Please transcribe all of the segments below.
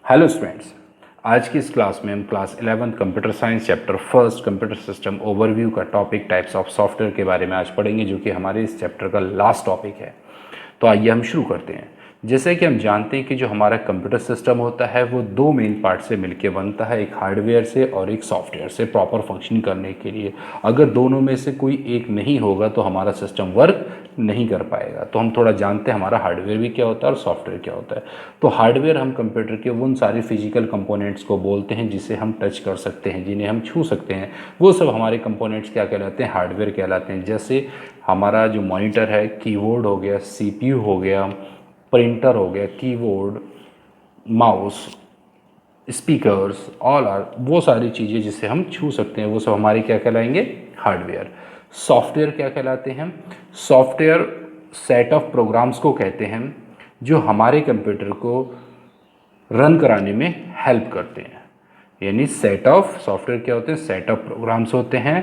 Hello students, आज की इस क्लास में हम class 11 computer science chapter first computer system overview का टॉपिक टाइप्स ऑफ सॉफ्टवेयर के बारे में आज पढ़ेंगे, जो कि हमारे इस चैप्टर का लास्ट टॉपिक है। तो आइए हम शुरू करते हैं। जैसे कि हम जानते हैं कि जो हमारा कंप्यूटर सिस्टम होता है वो दो मेन पार्ट से मिलकर बनता है, एक हार्डवेयर से और एक सॉफ्टवेयर से प्रॉपर फंक्शन करने के लिए। अगर दोनों में से कोई एक नहीं होगा तो हमारा सिस्टम वर्क नहीं कर पाएगा। तो हम थोड़ा जानते हैं हमारा हार्डवेयर भी क्या होता है और सॉफ्टवेयर क्या होता है। तो हार्डवेयर हम कंप्यूटर के उन सारे फिजिकल कंपोनेंट्स को बोलते हैं जिसे हम टच कर सकते हैं, जिन्हें हम छू सकते हैं। वो सब हमारे कंपोनेंट्स क्या कहलाते हैं? हार्डवेयर कहलाते हैं। जैसे हमारा जो मॉनिटर है, कीबोर्ड हो गया, सीपीयू हो गया, प्रिंटर हो गया, keyboard, mouse, speakers, all are वो सारी चीज़ें जिसे हम छू सकते हैं वो सब हमारे क्या कहलाएंगे? हार्डवेयर। सॉफ्टवेयर क्या कहलाते हैं? सॉफ्टवेयर सेट ऑफ प्रोग्राम्स को कहते हैं जो हमारे कंप्यूटर को रन कराने में हेल्प करते हैं। यानी सेट ऑफ सॉफ्टवेयर क्या होते हैं? सेट ऑफ प्रोग्राम्स होते हैं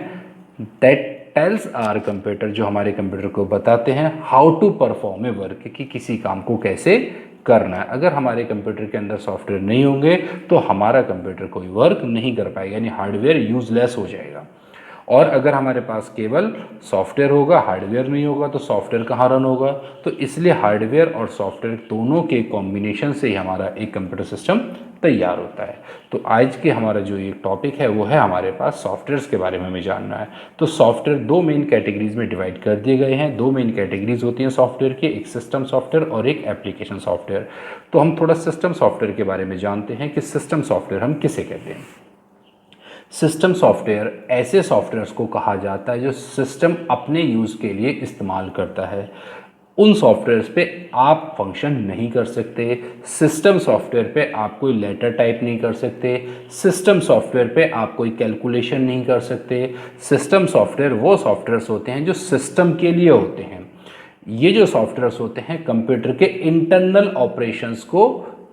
दैट टेल्स आवर कंप्यूटर, जो हमारे कंप्यूटर को बताते हैं how to perform a work, कि किसी काम को कैसे करना है। अगर हमारे कंप्यूटर के अंदर सॉफ्टवेयर नहीं होंगे तो हमारा कंप्यूटर कोई वर्क नहीं कर पाएगा, यानी हार्डवेयर यूजलेस हो जाएगा। और अगर हमारे पास केवल सॉफ्टवेयर होगा, हार्डवेयर नहीं होगा, तो सॉफ्टवेयर कहाँ रन होगा? तो इसलिए हार्डवेयर और सॉफ्टवेयर दोनों के कॉम्बिनेशन से ही हमारा एक कंप्यूटर सिस्टम तैयार होता है। तो आज के हमारा जो एक टॉपिक है वो है हमारे पास सॉफ्टवेयर्स के बारे में हमें जानना है। तो सॉफ्टवेयर दो मेन कैटेगरीज में डिवाइड कर दिए गए हैं। दो मेन कैटेगरीज होती हैं सॉफ्टवेयर की, एक सिस्टम सॉफ्टवेयर और एक एप्लीकेशन सॉफ्टवेयर। तो हम थोड़ा सिस्टम सॉफ्टवेयर के बारे में जानते हैं कि सिस्टम सॉफ्टवेयर हम किसे कहते हैं। सिस्टम सॉफ्टवेयर ऐसे सॉफ्टवेयर्स को कहा जाता है जो सिस्टम अपने यूज़ के लिए इस्तेमाल करता है। उन सॉफ्टवेयर्स पे आप फंक्शन नहीं कर सकते। सिस्टम सॉफ्टवेयर पे आप कोई लेटर टाइप नहीं कर सकते। सिस्टम सॉफ्टवेयर पे आप कोई कैलकुलेशन नहीं कर सकते। सिस्टम सॉफ्टवेयर वो सॉफ्टवेयर्स होते हैं जो सिस्टम के लिए होते हैं। ये जो सॉफ्टवेयर्स होते हैं कंप्यूटर के इंटरनल ऑपरेशंस को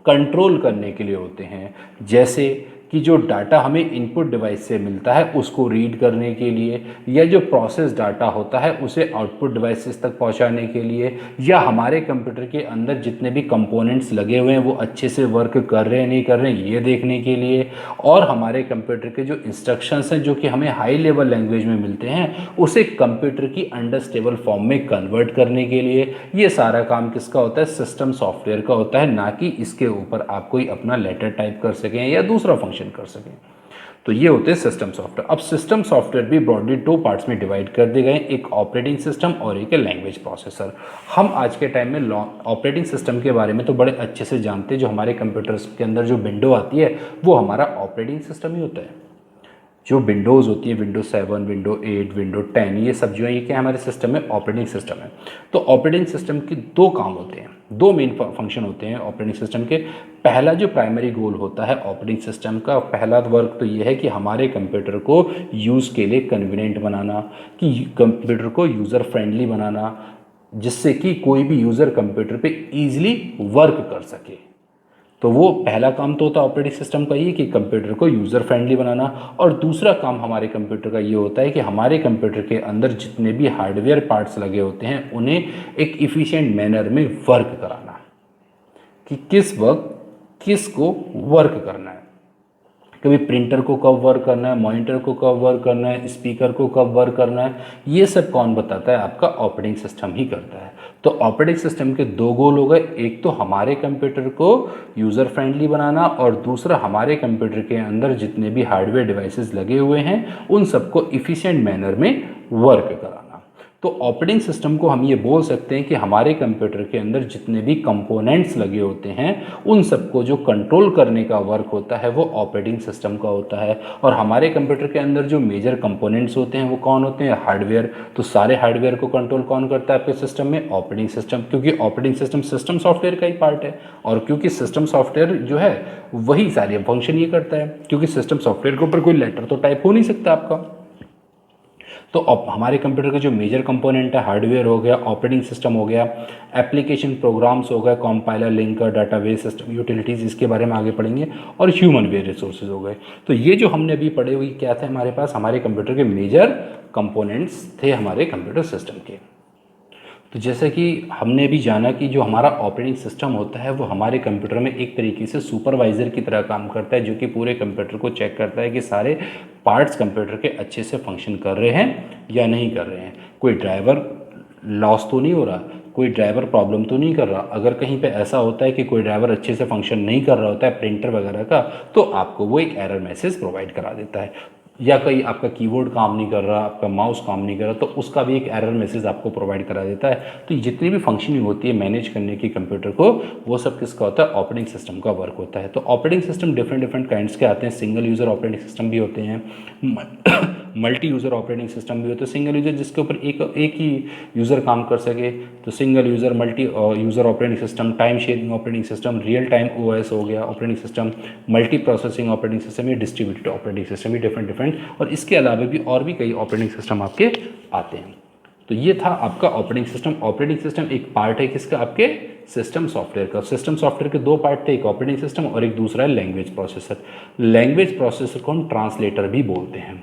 कंट्रोल करने के लिए होते हैं। जैसे कि जो डाटा हमें इनपुट डिवाइस से मिलता है उसको रीड करने के लिए, या जो प्रोसेस डाटा होता है उसे आउटपुट डिवाइसेस तक पहुंचाने के लिए, या हमारे कंप्यूटर के अंदर जितने भी कंपोनेंट्स लगे हुए हैं वो अच्छे से वर्क कर रहे हैं नहीं कर रहे हैं ये देखने के लिए, और हमारे कंप्यूटर के जो इंस्ट्रक्शंस हैं जो कि हमें हाई लेवल लैंग्वेज में मिलते हैं उसे कंप्यूटर की अंडरस्टैंडेबल फॉर्म में कन्वर्ट करने के लिए। ये सारा काम किसका होता है? सिस्टम सॉफ्टवेयर का होता है, ना कि इसके ऊपर आप कोई अपना लेटर टाइप कर सकें या दूसरा फंक्शन कर सकें। तो ये होते हैं सिस्टम सॉफ्टवेयर। अब सिस्टम सॉफ्टवेयर भी ब्रॉडली दो पार्ट्स में डिवाइड कर दिए गए, एक ऑपरेटिंग सिस्टम और एक लैंग्वेज प्रोसेसर। हम आज के टाइम में ऑपरेटिंग सिस्टम के बारे में तो बड़े अच्छे से जानते हैं। जो हमारे कंप्यूटर्स के अंदर जो विंडो आती है वो हमारा ऑपरेटिंग सिस्टम ही होता है। जो विंडोज़ होती है, विंडो 7, विंडो 8, विंडो 10, ये सब जो है ये क्या हमारे सिस्टम में ऑपरेटिंग सिस्टम है। तो ऑपरेटिंग सिस्टम के दो काम होते हैं, दो मेन फंक्शन होते हैं ऑपरेटिंग सिस्टम के। पहला जो प्राइमरी गोल होता है ऑपरेटिंग सिस्टम का, पहला वर्क तो ये है कि हमारे कंप्यूटर को यूज़ के लिए कन्वीनियंट बनाना, कि कंप्यूटर को यूज़र फ्रेंडली बनाना, जिससे कि कोई भी यूज़र कंप्यूटर पे ईजिली वर्क कर सके। तो वो पहला काम तो होता है ऑपरेटिंग सिस्टम का ये कि कंप्यूटर को यूज़र फ्रेंडली बनाना। और दूसरा काम हमारे कंप्यूटर का ये होता है कि हमारे कंप्यूटर के अंदर जितने भी हार्डवेयर पार्ट्स लगे होते हैं उन्हें एक इफ़िशिएंट मैनर में वर्क कराना, कि किस वक्त किसको वर्क करना है। कभी प्रिंटर को कब वर्क करना है, मॉनिटर को कब वर्क करना है, स्पीकर को कब वर्क करना है, ये सब कौन बताता है? आपका ऑपरेटिंग सिस्टम ही करता है। तो ऑपरेटिंग सिस्टम के दो गोल हो गए, एक तो हमारे कंप्यूटर को यूज़र फ्रेंडली बनाना और दूसरा हमारे कंप्यूटर के अंदर जितने भी हार्डवेयर डिवाइसेस लगे हुए हैं उन सबको इफ़िशिएंट मैनर में वर्क कराना। तो ऑपरेटिंग सिस्टम को हम ये बोल सकते हैं कि हमारे कंप्यूटर के अंदर जितने भी कंपोनेंट्स लगे होते हैं उन सबको जो कंट्रोल करने का वर्क होता है वो ऑपरेटिंग सिस्टम का होता है। और हमारे कंप्यूटर के अंदर जो मेजर कंपोनेंट्स होते हैं वो कौन होते हैं? हार्डवेयर। तो सारे हार्डवेयर को कंट्रोल कौन करता है आपके सिस्टम में? ऑपरेटिंग सिस्टम, क्योंकि ऑपरेटिंग सिस्टम सिस्टम सॉफ्टवेयर का ही पार्ट है। और क्योंकि सिस्टम सॉफ्टवेयर जो है वही सारे फंक्शन ये करता है, क्योंकि सिस्टम सॉफ्टवेयर के ऊपर कोई लेटर तो टाइप हो नहीं सकता आपका। तो हमारे कंप्यूटर के जो मेजर कंपोनेंट है, हार्डवेयर हो गया, ऑपरेटिंग सिस्टम हो गया, एप्लीकेशन प्रोग्राम्स हो गए, compiler, linker, database system, utilities, इसके बारे में आगे पढ़ेंगे, और ह्यूमन वेयर रिसोर्सेज हो गए। तो ये जो हमने अभी पढ़े हुए क्या थे हमारे पास? हमारे कंप्यूटर के मेजर कंपोनेंट्स थे हमारे कंप्यूटर सिस्टम के। तो जैसा कि हमने भी जाना कि जो हमारा ऑपरेटिंग सिस्टम होता है वो हमारे कंप्यूटर में एक तरीके से सुपरवाइज़र की तरह काम करता है, जो कि पूरे कंप्यूटर को चेक करता है कि सारे पार्ट्स कंप्यूटर के अच्छे से फंक्शन कर रहे हैं या नहीं कर रहे हैं, कोई ड्राइवर लॉस तो नहीं हो रहा, कोई ड्राइवर प्रॉब्लम तो नहीं कर रहा। अगर कहीं पे ऐसा होता है कि कोई ड्राइवर अच्छे से फंक्शन नहीं कर रहा होता है प्रिंटर वगैरह का, तो आपको वो एक एरर मैसेज प्रोवाइड करा देता है। या कहीं आपका कीबोर्ड काम नहीं कर रहा, आपका माउस काम नहीं कर रहा, तो उसका भी एक एरर मैसेज आपको प्रोवाइड करा देता है। तो जितनी भी फंक्शनिंग होती है मैनेज करने की कंप्यूटर को, वो सब किसका होता है? ऑपरेटिंग सिस्टम का वर्क होता है। तो operating system different different kinds के आते हैं। सिंगल यूज़र ऑपरेटिंग सिस्टम भी होते हैं, मल्टी यूज़र ऑपरेटिंग सिस्टम भी होते हैं। सिंगल यूज़र जिसके ऊपर एक ही यूज़र काम कर सके, तो single user, multi user operating system, time sharing operating system, real time OS हो गया operating system, multi processing operating system, या डिस्ट्रीब्यूटेड ऑपरेटिंग सिस्टम, भी डिफरेंट डिफरेंट, और इसके अलावा भी और भी कई ऑपरेटिंग सिस्टम आपके आते हैं। तो ये था आपका ऑपरेटिंग सिस्टम। ऑपरेटिंग सिस्टम एक पार्ट है किसका? आपके सिस्टम सॉफ्टवेयर का। सिस्टम सॉफ्टवेयर के दो पार्ट थे, एक ऑपरेटिंग सिस्टम और एक दूसरा है लैंग्वेज प्रोसेसर। लैंग्वेज प्रोसेसर को हम ट्रांसलेटर भी बोलते हैं।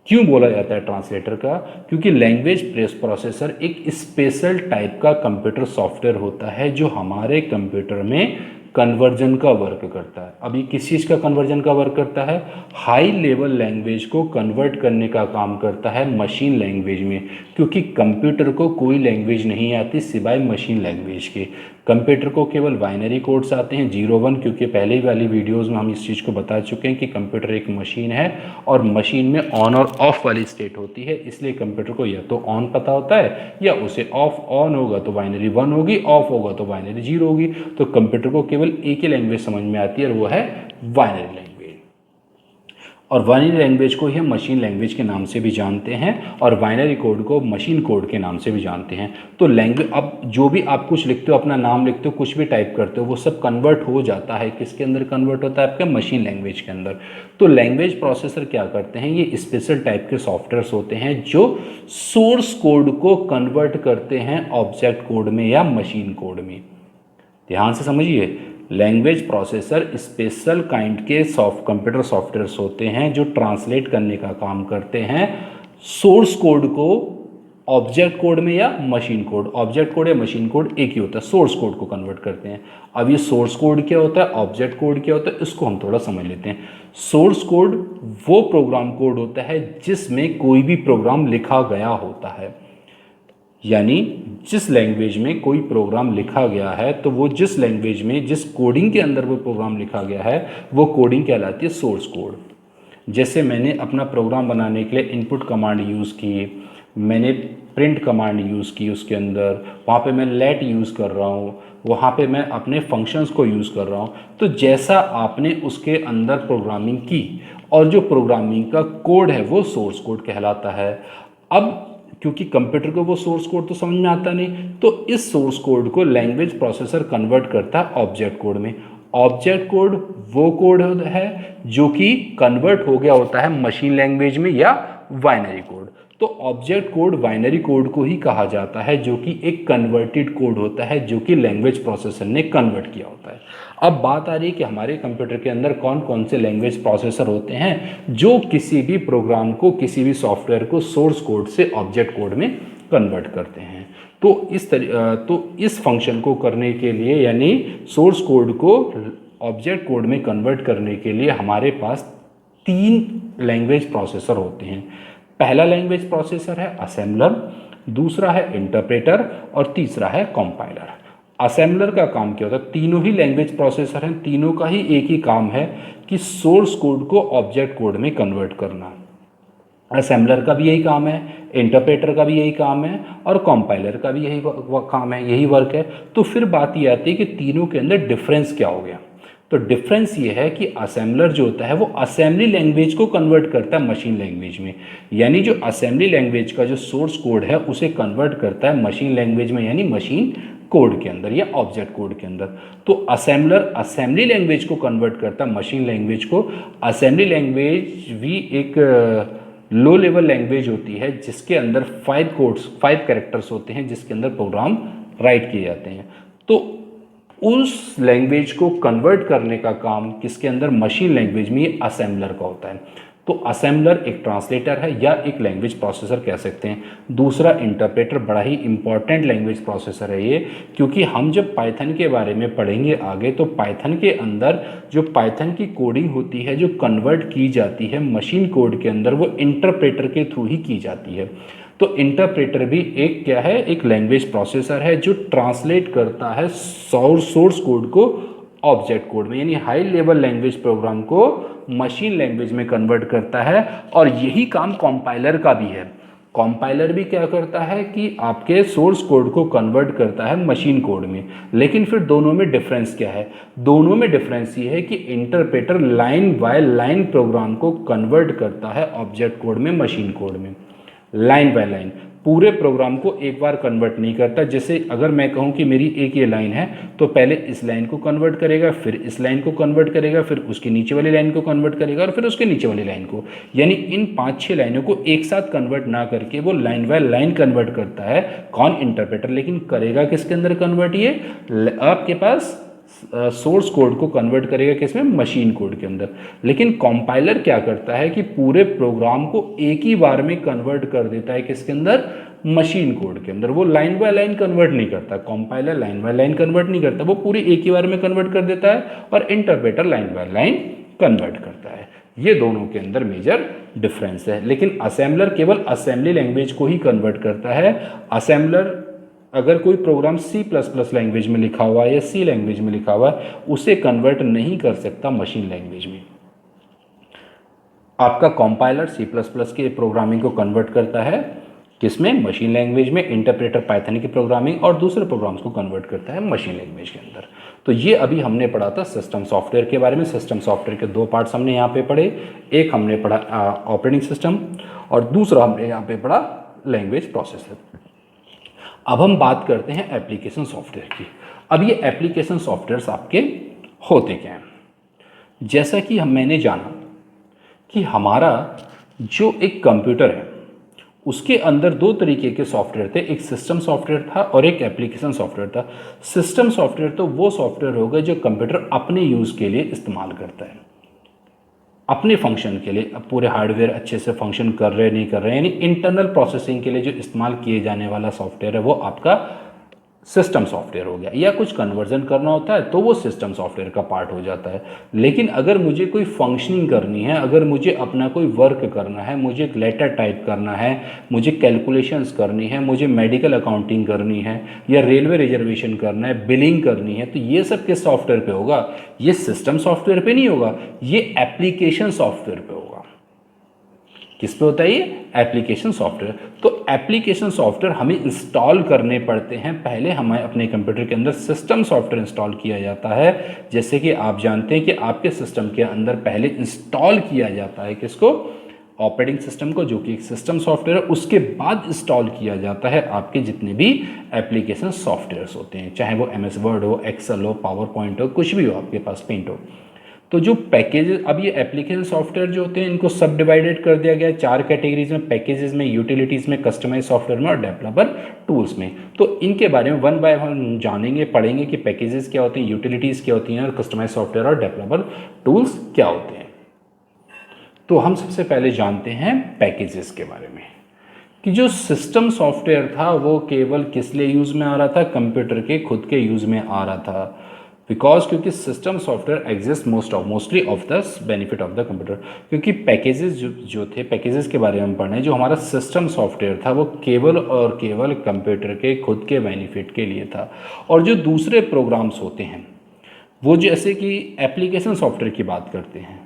क्यों बोला जाता है ट्रांसलेटर का? क्योंकि लैंग्वेज प्रोसेसर एक स्पेशल टाइप का कंप्यूटर सॉफ्टवेयर होता है जो हमारे कंप्यूटर में कन्वर्जन का वर्क करता है। अभी किस चीज़ का कन्वर्जन का वर्क करता है? हाई लेवल लैंग्वेज को कन्वर्ट करने का काम करता है मशीन लैंग्वेज में, क्योंकि कंप्यूटर को कोई लैंग्वेज नहीं आती सिवाय मशीन लैंग्वेज के। कंप्यूटर को केवल बाइनरी कोड्स आते हैं 0-1, क्योंकि पहले वाली वीडियोस में हम इस चीज़ को बता चुके हैं कि कंप्यूटर एक मशीन है और मशीन में ऑन और ऑफ वाली स्टेट होती है, इसलिए कंप्यूटर को या तो ऑन पता होता है या उसे ऑफ। ऑन होगा तो बाइनरी 1 होगी, ऑफ होगा तो बाइनरी 0 होगी। तो कंप्यूटर को केवल एक ही लैंग्वेज समझ में आती है और वो है बाइनरी लैंग्वेज। और बाइनरी लैंग्वेज को ही हम मशीन लैंग्वेज के नाम से भी जानते हैं और बाइनरी कोड को मशीन कोड के नाम से भी जानते हैं। तो लैंग्वेज, अब जो भी आप कुछ लिखते हो, अपना नाम लिखते हो, कुछ भी टाइप करते हो, वो सब कन्वर्ट हो जाता है किसके अंदर? कन्वर्ट होता है आपके मशीन लैंग्वेज के अंदर। तो लैंग्वेज प्रोसेसर क्या करते हैं? ये स्पेशल टाइप के सॉफ्टवेयर्स होते हैं जो सोर्स कोड को कन्वर्ट करते हैं ऑब्जेक्ट कोड में या मशीन कोड में। ध्यान से समझिए, लैंग्वेज प्रोसेसर स्पेशल काइंड के कंप्यूटर सॉफ्टवेयर्स होते हैं जो ट्रांसलेट करने का काम करते हैं सोर्स कोड को ऑब्जेक्ट कोड में या मशीन कोड। ऑब्जेक्ट कोड या मशीन कोड एक ही होता है, सोर्स कोड को कन्वर्ट करते हैं। अब ये सोर्स कोड क्या होता है, ऑब्जेक्ट कोड क्या होता है, इसको हम थोड़ा समझ लेते हैं। सोर्स कोड वो प्रोग्राम कोड होता है जिसमें कोई भी प्रोग्राम लिखा गया होता है, यानी जिस लैंग्वेज में कोई प्रोग्राम लिखा गया है, तो वो जिस लैंग्वेज में जिस कोडिंग के अंदर वो प्रोग्राम लिखा गया है, वो कोडिंग कहलाती है सोर्स कोड। जैसे मैंने अपना प्रोग्राम बनाने के लिए इनपुट कमांड यूज़ की, मैंने प्रिंट कमांड यूज़ की, उसके अंदर वहाँ पे मैं लेट यूज़ कर रहा हूँ, वहाँ पे मैं अपने फंक्शंस को यूज़ कर रहा हूँ। तो जैसा आपने उसके अंदर प्रोग्रामिंग की और जो प्रोग्रामिंग का कोड है वो सोर्स कोड कहलाता है। अब क्योंकि कंप्यूटर को वो सोर्स कोड तो समझ में आता नहीं, तो इस सोर्स कोड को लैंग्वेज प्रोसेसर कन्वर्ट करता है ऑब्जेक्ट कोड में। ऑब्जेक्ट कोड वो कोड है जो कि कन्वर्ट हो गया होता है मशीन लैंग्वेज में या बाइनरी कोड। तो ऑब्जेक्ट कोड बाइनरी कोड को ही कहा जाता है, जो कि एक कन्वर्टेड कोड होता है जो कि लैंग्वेज प्रोसेसर ने कन्वर्ट किया होता है। अब बात आ रही है कि हमारे कंप्यूटर के अंदर कौन कौन से लैंग्वेज प्रोसेसर होते हैं जो किसी भी प्रोग्राम को, किसी भी सॉफ्टवेयर को सोर्स कोड से ऑब्जेक्ट कोड में कन्वर्ट करते हैं। तो इस फंक्शन को करने के लिए, यानी सोर्स कोड को ऑब्जेक्ट कोड में कन्वर्ट करने के लिए हमारे पास 3 लैंग्वेज प्रोसेसर होते हैं। पहला लैंग्वेज प्रोसेसर है असेंबलर, दूसरा है इंटरप्रेटर और तीसरा है कंपाइलर। असेंबलर का काम क्या होता है? तीनों ही लैंग्वेज प्रोसेसर हैं, तीनों का ही एक ही काम है कि सोर्स कोड को ऑब्जेक्ट कोड में कन्वर्ट करना। असेंबलर का भी यही काम है, इंटरप्रेटर का भी यही काम है और कंपाइलर का भी यही काम है, यही वर्क है। तो फिर बात ये आती है कि तीनों के अंदर डिफरेंस क्या हो गया? तो डिफरेंस ये है कि असेंबलर जो होता है वो असेंबली लैंग्वेज को कन्वर्ट करता है मशीन लैंग्वेज में, यानी जो असेंबली लैंग्वेज का जो सोर्स कोड है उसे कन्वर्ट करता है मशीन लैंग्वेज में, यानी मशीन कोड के अंदर या ऑब्जेक्ट कोड के अंदर। तो असेंबलर असेंबली लैंग्वेज को कन्वर्ट करता है मशीन लैंग्वेज को। असेंबली लैंग्वेज भी एक लो लेवल लैंग्वेज होती है जिसके अंदर 5 कैरेक्टर्स होते हैं, जिसके अंदर प्रोग्राम राइट किए जाते हैं। तो उस लैंग्वेज को कन्वर्ट करने का काम किसके अंदर? मशीन लैंग्वेज में, ये असेंबलर का होता है। तो असेंबलर एक ट्रांसलेटर है या एक लैंग्वेज प्रोसेसर कह सकते हैं। दूसरा इंटरप्रेटर, बड़ा ही इंपॉर्टेंट लैंग्वेज प्रोसेसर है ये, क्योंकि हम जब पाइथन के बारे में पढ़ेंगे आगे तो पाइथन के अंदर जो पाइथन की कोडिंग होती है जो कन्वर्ट की जाती है मशीन कोड के अंदर, वो इंटरप्रेटर के थ्रू ही की जाती है। तो इंटरप्रेटर भी एक क्या है, एक लैंग्वेज प्रोसेसर है जो ट्रांसलेट करता है सोर्स कोड को ऑब्जेक्ट कोड में, यानी हाई लेवल लैंग्वेज प्रोग्राम को मशीन लैंग्वेज में कन्वर्ट करता है। और यही काम कंपाइलर का भी है। कंपाइलर भी क्या करता है कि आपके सोर्स कोड को कन्वर्ट करता है मशीन कोड में। लेकिन फिर दोनों में डिफरेंस क्या है? दोनों में डिफरेंस ये है कि interpreter line by line program को कन्वर्ट करता है ऑब्जेक्ट कोड में, मशीन कोड में, लाइन बाय लाइन, पूरे प्रोग्राम को एक बार कन्वर्ट नहीं करता। जैसे अगर मैं कहूं कि मेरी एक ये लाइन है तो पहले इस लाइन को कन्वर्ट करेगा, फिर इस लाइन को कन्वर्ट करेगा, फिर उसके नीचे वाली लाइन को कन्वर्ट करेगा और फिर उसके नीचे वाली लाइन को, यानी इन 5-6 लाइनों को एक साथ कन्वर्ट ना करके वो लाइन बाय लाइन कन्वर्ट करता है। कौन? इंटरप्रेटर। लेकिन करेगा किसके अंदर कन्वर्ट? ये आपके पास सोर्स कोड को कन्वर्ट करेगा किसमें? मशीन कोड के अंदर। लेकिन कंपाइलर क्या करता है कि पूरे प्रोग्राम को एक ही बार में कन्वर्ट कर देता है किसके अंदर? मशीन कोड के अंदर। वो लाइन बाय लाइन कन्वर्ट नहीं करता, compiler line by line convert नहीं करता, वो पूरी एक ही बार में कन्वर्ट कर देता है और interpreter line by line convert करता है। ये दोनों के अंदर मेजर डिफरेंस है। लेकिन असेंबलर केवल असेंबली लैंग्वेज को ही कन्वर्ट करता है। असेंबलर अगर कोई प्रोग्राम C++ लैंग्वेज में लिखा हुआ है या C लैंग्वेज में लिखा हुआ है उसे कन्वर्ट नहीं कर सकता मशीन लैंग्वेज में। आपका कंपाइलर C++ के प्रोग्रामिंग को कन्वर्ट करता है किसमें? मशीन लैंग्वेज में। इंटरप्रेटर पाइथन की प्रोग्रामिंग और दूसरे प्रोग्राम्स को कन्वर्ट करता है मशीन लैंग्वेज के अंदर। तो ये अभी हमने पढ़ा था सिस्टम सॉफ्टवेयर के बारे में। सिस्टम सॉफ्टवेयर के 2 पार्ट्स हमने यहाँ पे पढ़े। एक हमने पढ़ा ऑपरेटिंग सिस्टम और दूसरा हमने यहाँ पे पढ़ा लैंग्वेज प्रोसेसर। अब हम बात करते हैं एप्लीकेशन सॉफ्टवेयर की। अब ये एप्लीकेशन सॉफ्टवेयर्स आपके होते क्या हैं? जैसा कि मैंने जाना कि हमारा जो एक कंप्यूटर है उसके अंदर 2 तरीके के सॉफ्टवेयर थे, एक सिस्टम सॉफ्टवेयर था और एक एप्लीकेशन सॉफ्टवेयर था। सिस्टम सॉफ्टवेयर तो वो सॉफ्टवेयर होगा जो कंप्यूटर अपने यूज़ के लिए इस्तेमाल करता है, अपने फंक्शन के लिए। अब पूरे हार्डवेयर अच्छे से फंक्शन कर रहे नहीं कर रहे, यानी इंटरनल प्रोसेसिंग के लिए जो इस्तेमाल किए जाने वाला सॉफ्टवेयर है वो आपका सिस्टम सॉफ्टवेयर हो गया। या कुछ कन्वर्जन करना होता है तो वो सिस्टम सॉफ्टवेयर का पार्ट हो जाता है। लेकिन अगर मुझे कोई फंक्शनिंग करनी है, अगर मुझे अपना कोई वर्क करना है, मुझे लेटर टाइप करना है, मुझे कैलकुलेशंस करनी है, मुझे मेडिकल अकाउंटिंग करनी है या रेलवे रिजर्वेशन करना है, बिलिंग करनी है, तो ये सब किस सॉफ्टवेयर पे होगा? ये सिस्टम सॉफ्टवेयर पे नहीं होगा, ये एप्लीकेशन सॉफ्टवेयर पे होगा। किस पे होता है ये? Application software. तो एप्लीकेशन सॉफ्टवेयर हमें इंस्टॉल करने पड़ते हैं। पहले हमें अपने कंप्यूटर के अंदर सिस्टम सॉफ्टवेयर इंस्टॉल किया जाता है। जैसे कि आप जानते हैं कि आपके सिस्टम के अंदर पहले इंस्टॉल किया जाता है किसको? ऑपरेटिंग सिस्टम को, जो कि एक सिस्टम सॉफ्टवेयर है। उसके बाद इंस्टॉल किया जाता है आपके जितने भी एप्लीकेशन सॉफ्टवेयर्स होते हैं, चाहे वो MS वर्ड हो, एक्सेल हो, पावर पॉइंट हो, कुछ भी हो आपके पास, पेंट हो। तो जो पैकेजेस, अब ये एप्लीकेशन सॉफ्टवेयर जो होते हैं इनको सब डिवाइडेड कर दिया गया है 4 कैटेगरीज में, पैकेजेस में, यूटिलिटीज़ में, कस्टमाइज सॉफ्टवेयर में और डेवलपर टूल्स में। तो इनके बारे में 1 बाय 1 जानेंगे, पढ़ेंगे कि पैकेजेस क्या होते हैं, यूटिलिटीज़ क्या होती हैं और कस्टमाइज सॉफ्टवेयर और डेवलपर टूल्स क्या होते हैं। तो हम सबसे पहले जानते हैं पैकेजेस के बारे में कि जो सिस्टम सॉफ्टवेयर था वो केवल किस लिए यूज़ में आ रहा था? कंप्यूटर के खुद के यूज़ में आ रहा था। बिकॉज क्योंकि system software exist mostly of the benefit of the computer. क्योंकि पैकेजेस जो थे, पैकेजेस के बारे में हम पढ़ने, जो हमारा सिस्टम सॉफ्टवेयर था वो केवल और केवल कंप्यूटर के खुद के बेनिफिट के लिए था। और जो दूसरे प्रोग्राम्स होते हैं वो जैसे कि एप्लीकेशन सॉफ्टवेयर की बात करते हैं,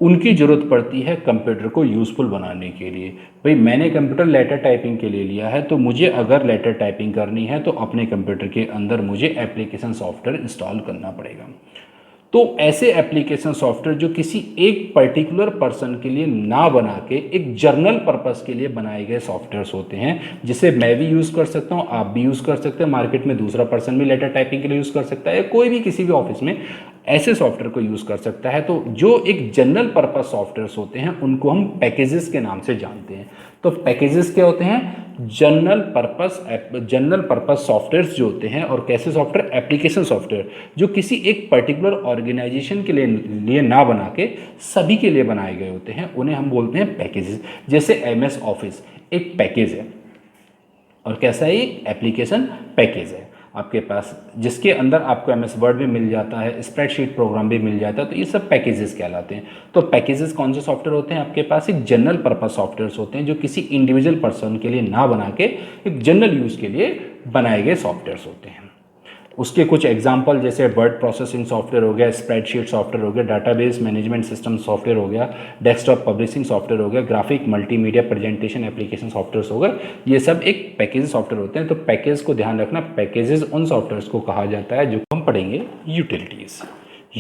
उनकी ज़रूरत पड़ती है कंप्यूटर को यूज़फुल बनाने के लिए। भाई मैंने कंप्यूटर लेटर टाइपिंग के लिए लिया है, तो मुझे अगर लेटर टाइपिंग करनी है तो अपने कंप्यूटर के अंदर मुझे एप्लीकेशन सॉफ्टवेयर इंस्टॉल करना पड़ेगा। तो ऐसे एप्लीकेशन सॉफ्टवेयर जो किसी एक पर्टिकुलर पर्सन के लिए ना बना के एक जर्नल पर्पस के लिए बनाए गए सॉफ्टवेयर्स होते हैं, जिसे मैं भी यूज़ कर सकता हूँ, आप भी यूज़ कर सकते हैं, मार्केट में दूसरा पर्सन भी लेटर टाइपिंग के लिए यूज़ कर सकता है, कोई भी किसी भी ऑफिस में ऐसे सॉफ्टवेयर को यूज़ कर सकता है। तो जो एक जनरल पर्पस सॉफ्टवेयर्स होते हैं उनको हम पैकेजेस के नाम से जानते हैं। तो पैकेजेस क्या होते हैं? जनरल पर्पस सॉफ्टवेयर्स जो होते हैं। और कैसे सॉफ्टवेयर? एप्लीकेशन सॉफ्टवेयर जो किसी एक पर्टिकुलर ऑर्गेनाइजेशन के लिए ना बना के सभी के लिए बनाए गए होते हैं, उन्हें हम बोलते हैं पैकेजेस। जैसे MS ऑफिस एक पैकेज है, और कैसा है? एक एप्लीकेशन पैकेज है आपके पास, जिसके अंदर आपको MS वर्ड भी मिल जाता है, स्प्रेडशीट प्रोग्राम भी मिल जाता है। तो ये सब पैकेजेस कहलाते हैं। तो पैकेजेस कौन से सॉफ्टवेयर होते हैं आपके पास? एक जनरल पर्पस सॉफ्टवेयर्स होते हैं जो किसी इंडिविजुअल पर्सन के लिए ना बना के एक जनरल यूज़ के लिए बनाए गए सॉफ्टवेयर्स होते हैं। उसके कुछ एग्जाम्पल जैसे वर्ड प्रोसेसिंग सॉफ्टवेयर हो गया, स्प्रेडशीट सॉफ्टवेयर हो गया, डाटाबेस मैनेजमेंट सिस्टम सॉफ्टवेयर हो गया, डेस्कटॉप पब्लिशिंग सॉफ्टवेयर हो गया, graphic multimedia presentation application software हो गए। ये सब एक पैकेज सॉफ्टवेयर होते हैं। तो पैकेज को ध्यान रखना, पैकेजेस उन सॉफ्टवेयर्स को कहा जाता है जो हम पढ़ेंगे यूटिलिटीज़।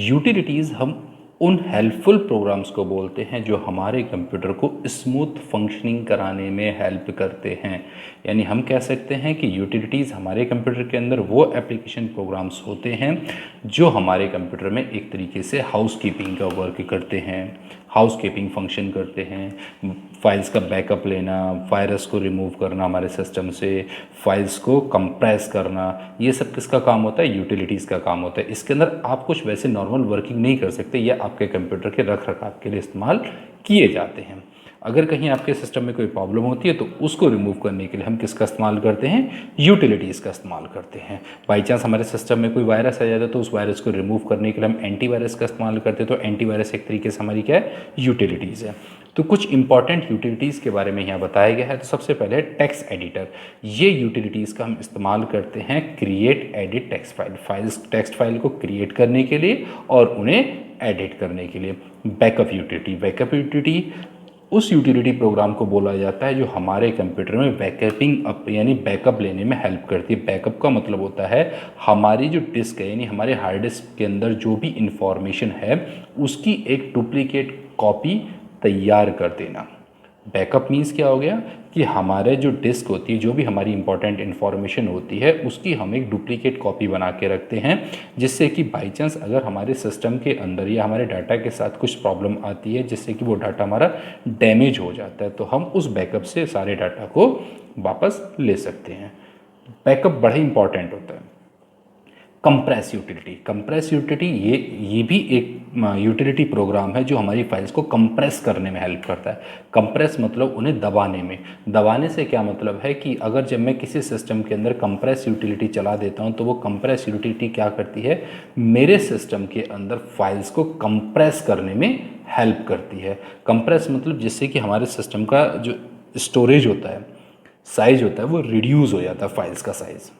यूटिलिटीज़ हम उन हेल्पफुल प्रोग्राम्स को बोलते हैं जो हमारे कंप्यूटर को स्मूथ फंक्शनिंग कराने में हेल्प करते हैं। यानी हम कह सकते हैं कि यूटिलिटीज़ हमारे कंप्यूटर के अंदर वो एप्लीकेशन प्रोग्राम्स होते हैं जो हमारे कंप्यूटर में एक तरीके से हाउसकीपिंग का वर्क करते हैं, हाउसकीपिंग फंक्शन करते हैं। फाइल्स का बैकअप लेना, वायरस को रिमूव करना हमारे सिस्टम से, फाइल्स को कंप्रेस करना, ये सब किसका काम होता है? यूटिलिटीज़ का काम होता है। इसके अंदर आप कुछ वैसे नॉर्मल वर्किंग नहीं कर सकते, या आपके कंप्यूटर के रख रखाव के लिए इस्तेमाल किए जाते हैं। अगर कहीं आपके सिस्टम में कोई प्रॉब्लम होती है तो उसको रिमूव करने के लिए हम किसका इस्तेमाल करते हैं? यूटिलिटीज़ का इस्तेमाल करते हैं। बाई चांस हमारे सिस्टम में कोई वायरस आ जाता है तो उस वायरस को रिमूव करने के लिए हम एंटीवायरस का इस्तेमाल करते हैं। तो एंटीवायरस एक तरीके से हमारी क्या है? यूटिलिटीज़ है। तो कुछ इंपॉर्टेंट यूटिलिटीज़ के बारे में यहाँ बताया गया है। तो सबसे पहले टेक्स्ट एडिटर। ये यूटिलिटीज़ का हम इस्तेमाल करते हैं create edit text file, text file को क्रिएट करने के लिए और उन्हें एडिट करने के लिए। बैकअप यूटिलिटी उस यूटिलिटी प्रोग्राम को बोला जाता है जो हमारे कंप्यूटर में बैकअपिंग अप यानी बैकअप लेने में हेल्प करती है। बैकअप का मतलब होता है हमारी जो डिस्क है यानी हमारे हार्ड डिस्क के अंदर जो भी इंफॉर्मेशन है उसकी एक डुप्लीकेट कॉपी तैयार कर देना। बैकअप मीन्स क्या हो गया कि हमारे जो डिस्क होती है, जो भी हमारी इंपॉर्टेंट इन्फॉर्मेशन होती है उसकी हम एक डुप्लीकेट कॉपी बना के रखते हैं, जिससे कि बाई चांस अगर हमारे सिस्टम के अंदर या हमारे डाटा के साथ कुछ प्रॉब्लम आती है जिससे कि वो डाटा हमारा डैमेज हो जाता है तो हम उस बैकअप से सारे डाटा को वापस ले सकते हैं। बैकअप बड़ा ही इंपॉर्टेंट होता है। कंप्रेस यूटिलिटी ये भी एक यूटिलिटी प्रोग्राम है जो हमारी फाइल्स को कंप्रेस करने में हेल्प करता है। कंप्रेस मतलब उन्हें दबाने में। दबाने से क्या मतलब है कि अगर जब मैं किसी सिस्टम के अंदर कंप्रेस यूटिलिटी चला देता हूं तो वो कंप्रेस यूटिलिटी क्या करती है? मेरे सिस्टम के अंदर फाइल्स को कंप्रेस करने में हेल्प करती है। कंप्रेस मतलब जिससे कि हमारे सिस्टम का जो स्टोरेज होता है, साइज होता है, वो रिड्यूस हो जाता है, फाइल्स का साइज़।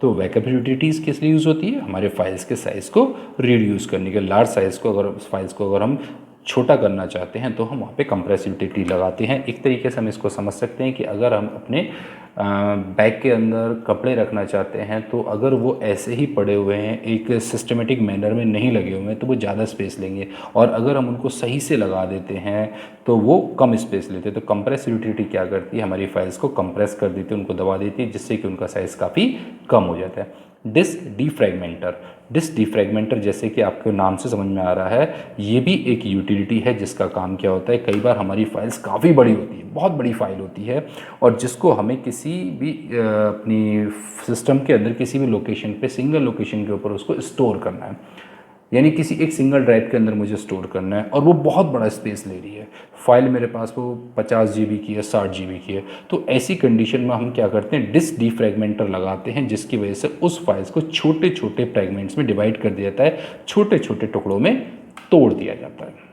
तो बैकअप यूटिलिटीज़ किस लिए यूज़ होती है? हमारे फाइल्स के साइज़ को रिड्यूस करने के, लार्ज साइज़ को अगर फाइल्स को अगर हम छोटा करना चाहते हैं तो हम वहाँ पे कंप्रेस यूटिलिटी लगाते हैं। एक तरीके से हम इसको समझ सकते हैं कि अगर हम अपने बैग के अंदर कपड़े रखना चाहते हैं तो अगर वो ऐसे ही पड़े हुए हैं, एक सिस्टमेटिक मैनर में नहीं लगे हुए हैं तो वो ज़्यादा स्पेस लेंगे, और अगर हम उनको सही से लगा देते हैं तो वो कम स्पेस लेते हैं। तो कंप्रेस यूटिलिटी क्या करती है? हमारी फाइल्स को कंप्रेस कर देती है, उनको दबा देती है, जिससे कि उनका साइज़ काफ़ी कम हो जाता है। डिस्क डिफ्रैगमेंटर जैसे कि आपके नाम से समझ में आ रहा है, ये भी एक यूटिलिटी है जिसका काम क्या होता है? कई बार हमारी फाइल्स काफ़ी बड़ी होती है, बहुत बड़ी फाइल होती है, और जिसको हमें किसी भी अपनी सिस्टम के अंदर किसी भी लोकेशन पे, सिंगल लोकेशन के ऊपर उसको स्टोर करना है। यानी किसी एक सिंगल ड्राइव के अंदर मुझे स्टोर करना है और वो बहुत बड़ा स्पेस ले रही है। फाइल मेरे पास वो 50 GB की है, 60 GB की है। तो ऐसी कंडीशन में हम क्या करते हैं? डिस्क डिफ्रैगमेंटर लगाते हैं, जिसकी वजह से उस फाइल्स को छोटे छोटे फ्रैगमेंट्स में डिवाइड कर दिया जाता है, छोटे छोटे टुकड़ों में तोड़ दिया जाता है।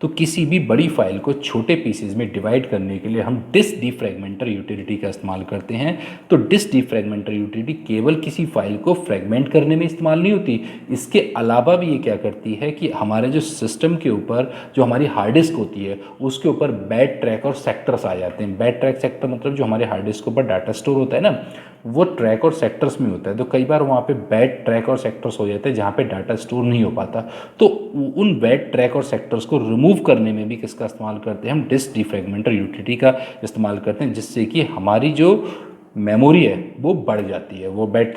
तो किसी भी बड़ी फाइल को छोटे पीसेज में डिवाइड करने के लिए हम डिस्क डिफ्रैगमेंटर यूटिलिटी का इस्तेमाल करते हैं। तो डिस्क डिफ्रैगमेंटर यूटिलिटी केवल किसी फाइल को फ्रैगमेंट करने में इस्तेमाल नहीं होती, इसके अलावा भी ये क्या करती है कि हमारे जो सिस्टम के ऊपर जो हमारी हार्ड डिस्क होती है उसके ऊपर बैड ट्रैक और सेक्टर्स आ जाते हैं। बैड ट्रैक सेक्टर मतलब जो हमारे हार्ड डिस्क के ऊपर डाटा स्टोर होता है ना, वो ट्रैक और सेक्टर्स में होता है। तो कई बार वहाँ पे बैड ट्रैक और सेक्टर्स हो जाते हैं जहाँ पे डाटा स्टोर नहीं हो पाता। तो उन बैड ट्रैक और सेक्टर्स को रिमूव करने में भी किसका इस्तेमाल करते हैं? हम डिस्क डिफ्रैगमेंटर यूटिलिटी का इस्तेमाल करते हैं, जिससे कि हमारी जो मेमोरी है वो बढ़ जाती है। वो बैड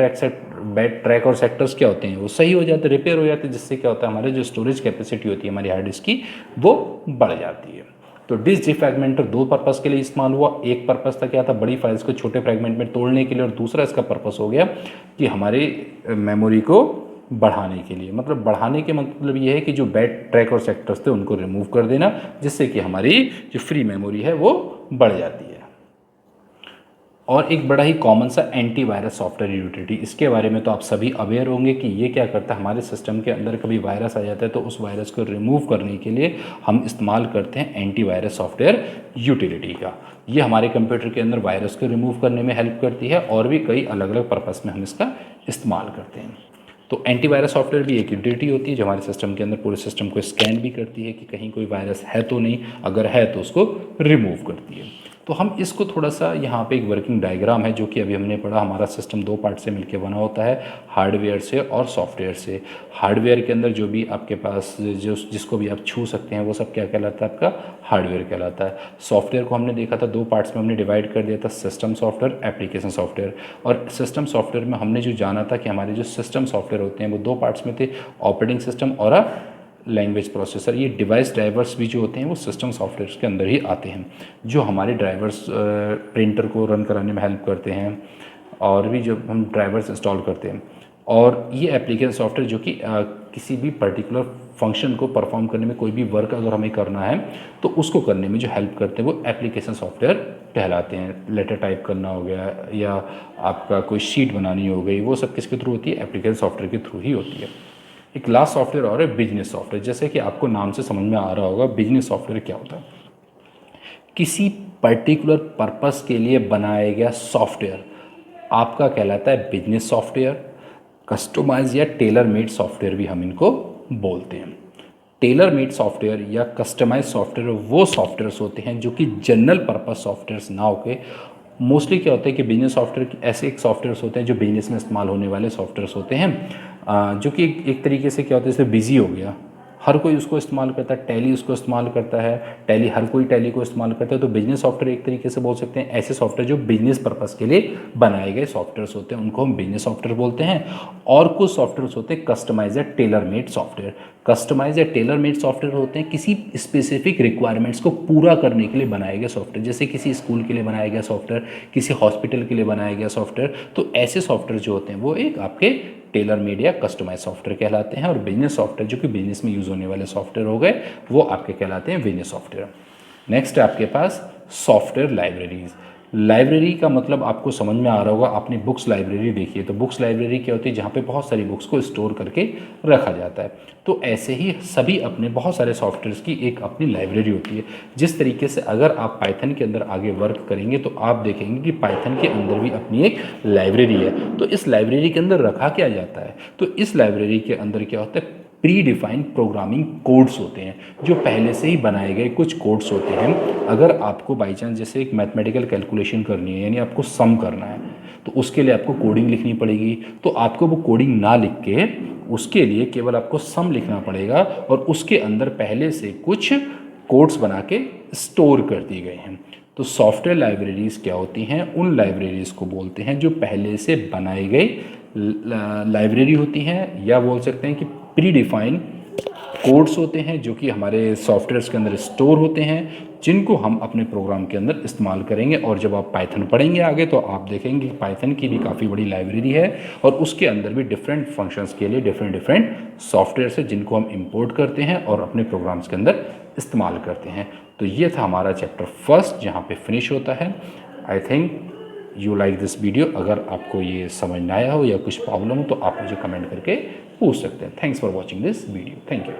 ट्रैक और सेक्टर्स क्या होते हैं, वो सही हो जाते हैं, रिपेयर हो जाते हैं, जिससे क्या होता है हमारे जो स्टोरेज कैपेसिटी होती है हमारी हार्ड डिस्क की वो बढ़ जाती है। तो डिस्क डिफ्रैगमेंटर दो पर्पस के लिए इस्तेमाल हुआ। एक पर्पस था क्या था, बड़ी फाइल्स को छोटे फ्रैगमेंट में तोड़ने के लिए, और दूसरा इसका पर्पस हो गया कि हमारे मेमोरी को बढ़ाने के लिए। मतलब बढ़ाने के मतलब ये है कि जो बैड ट्रैक और सेक्टर्स थे उनको रिमूव कर देना, जिससे कि हमारी जो फ्री मेमोरी है वो बढ़ जाती है। और एक बड़ा ही कॉमन सा एंटीवायरस सॉफ्टवेयर यूटिलिटी, इसके बारे में तो आप सभी अवेयर होंगे कि ये क्या करता है, हमारे सिस्टम के अंदर कभी वायरस आ जाता है तो उस वायरस को रिमूव करने के लिए हम इस्तेमाल करते हैं एंटीवायरस सॉफ्टवेयर यूटिलिटी का। ये हमारे कंप्यूटर के अंदर वायरस को रिमूव करने में हेल्प करती है, और भी कई अलग अलग पर्पस में हम इसका इस्तेमाल करते हैं। तो एंटीवायरस सॉफ्टवेयर भी एक यूटिलिटी होती है जो हमारे सिस्टम के अंदर पूरे सिस्टम को स्कैन भी करती है कि कहीं कोई वायरस है तो नहीं, अगर है तो उसको रिमूव करती है। तो हम इसको थोड़ा सा, यहाँ पे एक वर्किंग डायग्राम है जो कि अभी हमने पढ़ा। हमारा सिस्टम दो पार्ट से मिलकर बना होता है, हार्डवेयर से और सॉफ्टवेयर से। हार्डवेयर के अंदर जो भी आपके पास जिसको भी आप छू सकते हैं वो सब क्या कहलाता है, आपका हार्डवेयर कहलाता है। सॉफ्टवेयर को हमने देखा था दो पार्ट्स में हमने डिवाइड कर दिया था, सिस्टम सॉफ्टवेयर, एप्लीकेशन सॉफ्टवेयर। और सिस्टम सॉफ्टवेयर में हमने जो जाना था कि हमारे जो सिस्टम सॉफ्टवेयर होते हैं वो दो पार्ट्स में थे, ऑपरेटिंग सिस्टम और लैंग्वेज प्रोसेसर। ये डिवाइस ड्राइवर्स भी जो होते हैं वो सिस्टम सॉफ्टवेयर के अंदर ही आते हैं, जो हमारे ड्राइवर्स प्रिंटर को रन कराने में हेल्प करते हैं, और भी जो हम ड्राइवर्स इंस्टॉल करते हैं। और ये एप्लीकेशन सॉफ्टवेयर जो कि किसी भी पर्टिकुलर फंक्शन को परफॉर्म करने में, कोई भी वर्क अगर हमें करना है तो उसको करने में जो हेल्प करते हैं वो एप्लीकेशन सॉफ्टवेयर कहलाते हैं। लेटर टाइप करना हो गया या आपका कोई शीट बनानी हो गई, वो सब किसके थ्रू होती है, एप्लीकेशन सॉफ्टवेयर के थ्रू ही होती है। एक लास्ट सॉफ्टवेयर और है बिजनेस सॉफ्टवेयर। जैसे कि आपको नाम से समझ में आ रहा होगा बिजनेस सॉफ्टवेयर क्या होता है, किसी पर्टिकुलर पर्पस के लिए बनाया गया सॉफ्टवेयर आपका कहलाता है बिजनेस सॉफ्टवेयर। कस्टमाइज या टेलर मेड सॉफ्टवेयर भी हम इनको बोलते हैं। टेलर मेड सॉफ्टवेयर या कस्टमाइज सॉफ्टवेयर वो सॉफ्टवेयर्स होते हैं जो कि जनरल पर्पस सॉफ्टवेयर्स ना होके, मोस्टली क्या होता है कि बिजनेस सॉफ्टवेयर ऐसे एक सॉफ्टवेयर्स होते हैं जो बिजनेस में इस्तेमाल होने वाले सॉफ्टवेयर्स होते हैं, जो कि एक तरीके से क्या होता है, जैसे बिजी हो गया, हर कोई उसको इस्तेमाल करता है, टैली उसको इस्तेमाल करता है, टैली हर कोई टैली को इस्तेमाल करता है। तो बिजनेस सॉफ्टवेयर एक तरीके से बोल सकते हैं ऐसे सॉफ्टवेयर जो बिजनेस पर्पस के लिए बनाए गए सॉफ्टवेयर्स होते हैं, उनको हम बिजनेस सॉफ्टवेयर बोलते हैं। और कुछ सॉफ्टवेयर्स होते हैं कस्टमाइज या टेलर मेड सॉफ्टवेयर। कस्टमाइज या टेलर मेड सॉफ्टवेयर होते हैं किसी स्पेसिफिक रिक्वायरमेंट्स को पूरा करने के लिए बनाए गए सॉफ्टवेयर, जैसे किसी स्कूल के लिए बनाया गया सॉफ्टवेयर, किसी हॉस्पिटल के लिए बनाया गया सॉफ्टवेयर। तो ऐसे सॉफ्टवेयर जो होते हैं वो एक आपके टेलर मेड या कस्टमाइज सॉफ्टवेयर कहलाते हैं। और बिजनेस सॉफ्टवेयर जो कि बिजनेस में यूज़ होने वाले सॉफ्टवेयर हो गए वो आपके कहलाते हैं बिजनेस सॉफ्टवेयर। नेक्स्ट है आपके पास सॉफ्टवेयर लाइब्रेरीज। लाइब्रेरी का मतलब आपको समझ में आ रहा होगा, आपने बुक्स लाइब्रेरी देखी है, तो बुक्स लाइब्रेरी क्या होती है, जहाँ पे बहुत सारी बुक्स को स्टोर करके रखा जाता है। तो ऐसे ही सभी अपने बहुत सारे सॉफ्टवेयर्स की एक अपनी लाइब्रेरी होती है। जिस तरीके से अगर आप पाइथन के अंदर आगे वर्क करेंगे तो आप देखेंगे कि पाइथन के अंदर भी अपनी एक लाइब्रेरी है। तो इस लाइब्रेरी के अंदर रखा क्या जाता है, तो इस लाइब्रेरी के अंदर क्या होता है, प्री डिफाइंड प्रोग्रामिंग कोड्स होते हैं, जो पहले से ही बनाए गए कुछ कोड्स होते हैं। अगर आपको बाई चांस जैसे एक मैथमेटिकल कैलकुलेशन करनी है, यानी आपको सम करना है, तो उसके लिए आपको कोडिंग लिखनी पड़ेगी। तो आपको वो कोडिंग ना लिख के उसके लिए केवल आपको सम लिखना पड़ेगा, और उसके अंदर पहले से कुछ कोड्स बना के स्टोर कर दिए गए हैं। तो सॉफ्टवेयर लाइब्रेरीज क्या होती हैं, उन लाइब्रेरीज को बोलते हैं जो पहले से बनाई गई लाइब्रेरी होती हैं, या बोल सकते हैं कि प्री डिफाइन कोड्स होते हैं जो कि हमारे सॉफ्टवेयर्स के अंदर स्टोर होते हैं, जिनको हम अपने प्रोग्राम के अंदर इस्तेमाल करेंगे। और जब आप पाइथन पढ़ेंगे आगे तो आप देखेंगे कि पाइथन की भी काफ़ी बड़ी लाइब्रेरी है, और उसके अंदर भी डिफरेंट फंक्शंस के लिए डिफरेंट सॉफ्टवेयर्स है जिनको हम इंपोर्ट करते हैं और अपने प्रोग्राम्स के अंदर इस्तेमाल करते हैं। तो ये था हमारा चैप्टर फर्स्ट, जहाँ पे फिनिश होता है। I think you like this video. अगर आपको ये समझ ना आया हो या कुछ प्रॉब्लम हो तो आप मुझे कमेंट करके पूछ सकते हैं। Thanks for watching this video. Thank you.